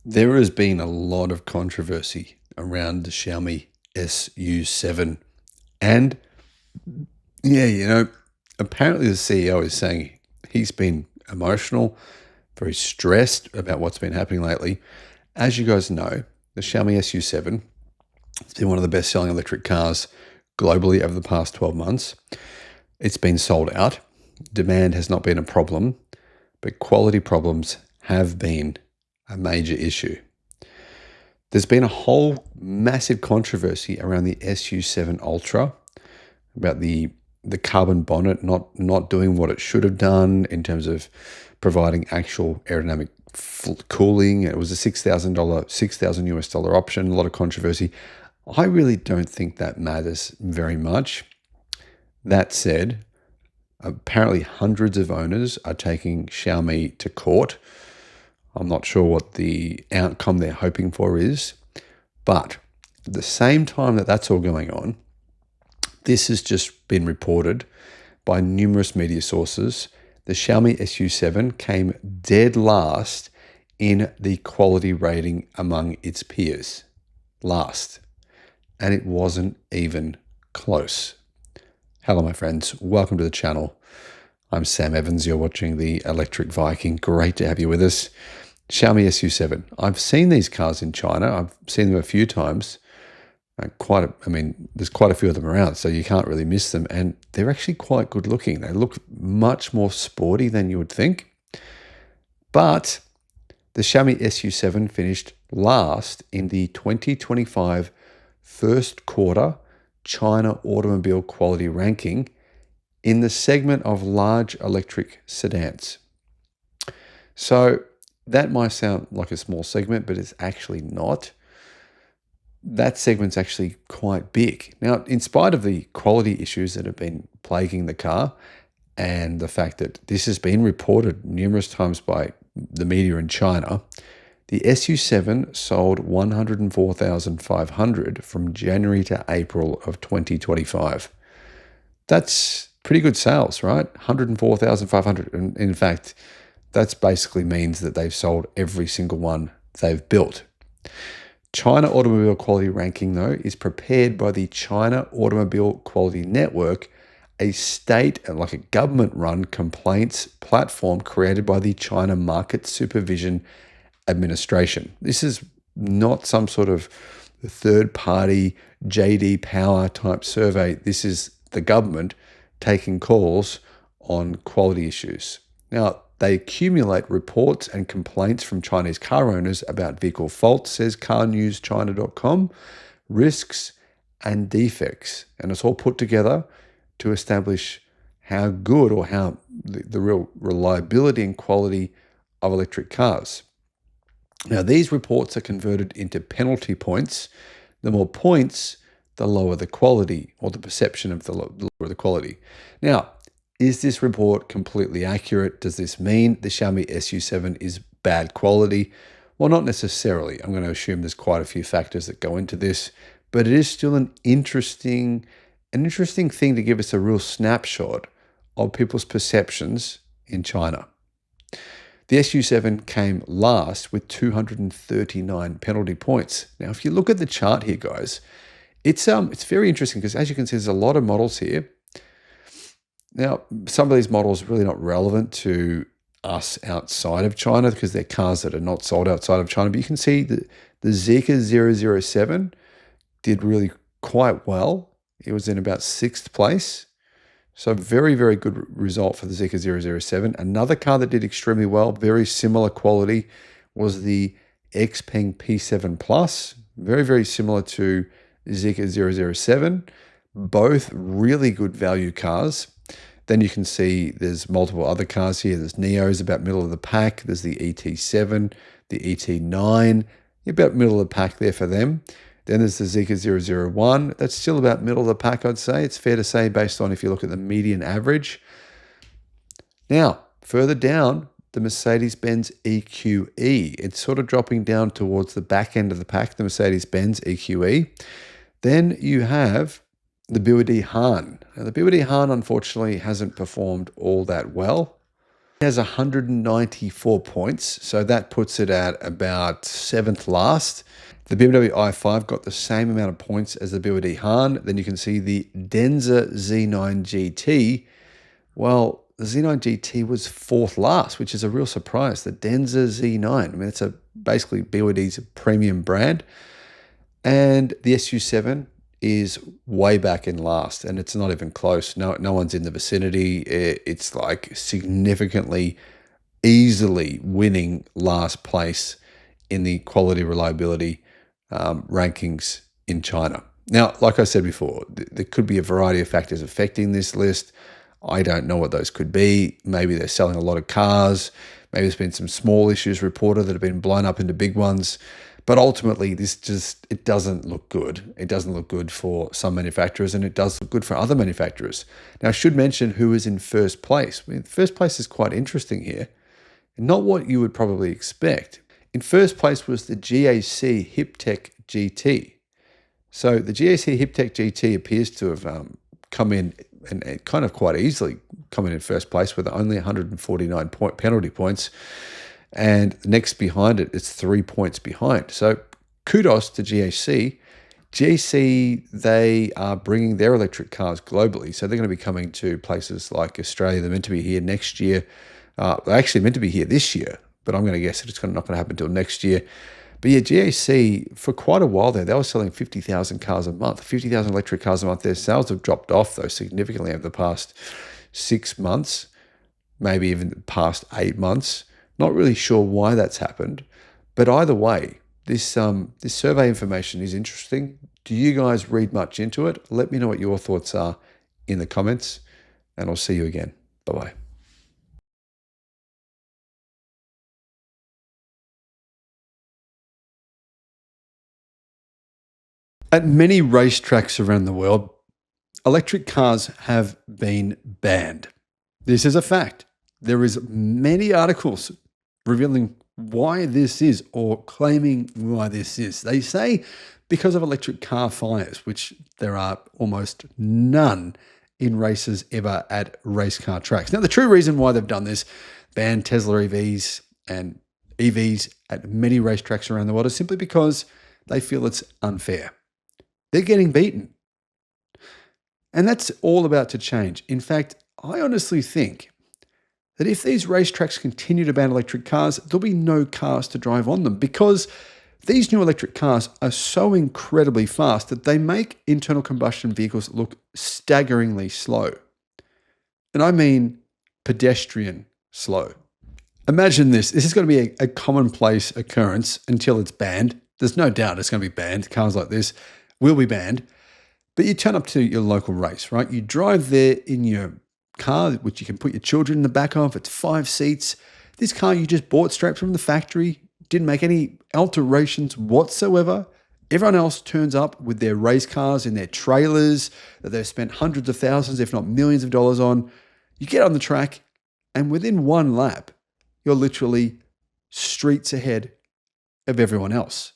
There has been a lot of controversy around the Xiaomi SU7. And yeah, apparently the CEO is saying he's been emotional, very stressed about what's been happening lately. As you guys know, the Xiaomi SU7 has been one of the best selling electric cars globally over the past 12 months. It's been sold out. Demand has not been a problem, but quality problems have been a major issue. There's been a whole massive controversy around the SU7 Ultra about the carbon bonnet not doing what it should have done in terms of providing actual aerodynamic cooling. It was a $6,000 US dollar option. A lot of controversy. I really don't think that matters very much. That said, apparently hundreds of owners are taking Xiaomi to court. I'm not sure what the outcome they're hoping for is, but at the same time that that's all going on, this has just been reported by numerous media sources. The Xiaomi SU7 came dead last in the quality rating among its peers. Last. And it wasn't even close. Hello, my friends. Welcome to the channel. I'm Sam Evans. You're watching the Electric Viking. Great to have you with us. Xiaomi SU7. I've seen these cars in China. I've seen them a few times. There's quite a few of them around, so you can't really miss them. And they're actually quite good looking. They look much more sporty than you would think. But the Xiaomi SU7 finished last in the 2025 first quarter China automobile quality ranking in the segment of large electric sedans. So that might sound like a small segment, but it's actually not. That segment's actually quite big. Now, in spite of the quality issues that have been plaguing the car and the fact that this has been reported numerous times by the media in China, the SU7 sold 104,500 from January to April of 2025. That's pretty good sales, right? 104,500. And in fact, that basically means that they've sold every single one they've built. China Automobile Quality Ranking, though, is prepared by the China Automobile Quality Network, a like a government-run complaints platform created by the China Market Supervision Administration. This is not some sort of third-party JD Power type survey. This is the government taking calls on quality issues. Now, they accumulate reports and complaints from Chinese car owners about vehicle faults, says carnewschina.com, risks and defects. And it's all put together to establish how good or how the real reliability and quality of electric cars. Now, these reports are converted into penalty points. The more points, the lower the quality, or the perception of the lower the quality. Now, is this report completely accurate? Does this mean the Xiaomi SU7 is bad quality? Well, not necessarily. I'm going to assume there's quite a few factors that go into this, but it is still an interesting thing to give us a real snapshot of people's perceptions in China. The SU7 came last with 239 penalty points. Now, if you look at the chart here, guys, it's very interesting because, as you can see, there's a lot of models here. Now, some of these models are really not relevant to us outside of China because they're cars that are not sold outside of China. But you can see that the Zeekr 007 did really quite well. It was in about 6th place. So very, very good result for the Zeekr 007. Another car that did extremely well, very similar quality, was the Xpeng P7 Plus. Very, very similar to Zeekr 007. Both really good value cars. Then you can see there's multiple other cars here. There's Neos about middle of the pack. There's the ET7, the ET9, about middle of the pack there for them. Then there's the Zeekr 001. That's still about middle of the pack, I'd say. It's fair to say based on if you look at the median average. Now, further down, the Mercedes-Benz EQE. It's sort of dropping down towards the back end of the pack, the Mercedes-Benz EQE. Then you have the BYD Han. Now, the BYD Han, unfortunately, hasn't performed all that well. It has 194 points, so that puts it at about 7th last. The BMW i5 got the same amount of points as the BYD Han. Then you can see the Denza Z9 GT. Well, the Z9 GT was 4th last, which is a real surprise. The Denza Z9. I mean, it's basically BYD's premium brand. And the SU7 is way back in last, and it's not even close. No one's in the vicinity. It's like significantly, easily winning last place in the quality reliability rankings in China. Now, like I said before, there could be a variety of factors affecting this list. I don't know what those could be. Maybe they're selling a lot of cars. Maybe there's been some small issues reported that have been blown up into big ones. But ultimately, it doesn't look good. It doesn't look good for some manufacturers, and it does look good for other manufacturers. Now, I should mention who is in first place. I mean, first place is quite interesting here. Not what you would probably expect. In first place was the GAC Hiptech GT. So the GAC Hiptech GT appears to have come in and kind of quite easily come in first place with only 149 penalty points. And next behind it, it's 3 points behind. So kudos to GAC. GAC, they are bringing their electric cars globally. So they're going to be coming to places like Australia. They're meant to be here next year. They're actually meant to be here this year, but I'm going to guess that it's not going to happen until next year. But yeah, GAC, for quite a while there, they were selling 50,000 cars a month, 50,000 electric cars a month. Their sales have dropped off, though, significantly over the past 6 months, maybe even the past 8 months. Not really sure why that's happened, but either way, this survey information is interesting. Do you guys read much into it? Let me know what your thoughts are in the comments, and I'll see you again. Bye-bye. At many racetracks around the world, electric cars have been banned. This is a fact. There is many articles revealing why this is or claiming why this is. They say because of electric car fires, which there are almost none in races ever at race car tracks. Now, the true reason why they've done this, banned Tesla EVs and EVs at many racetracks around the world, is simply because they feel it's unfair. They're getting beaten. And that's all about to change. In fact, I honestly think that if these racetracks continue to ban electric cars, there'll be no cars to drive on them because these new electric cars are so incredibly fast that they make internal combustion vehicles look staggeringly slow. And I mean pedestrian slow. Imagine this. This is going to be a commonplace occurrence until it's banned. There's no doubt it's going to be banned. Cars like this will be banned. But you turn up to your local race, right? You drive there in your car, which you can put your children in the back of. It's 5 seats. This car you just bought straight from the factory, didn't make any alterations whatsoever. Everyone else turns up with their race cars in their trailers that they've spent hundreds of thousands, if not millions of dollars on. You get on the track, and within one lap, you're literally streets ahead of everyone else.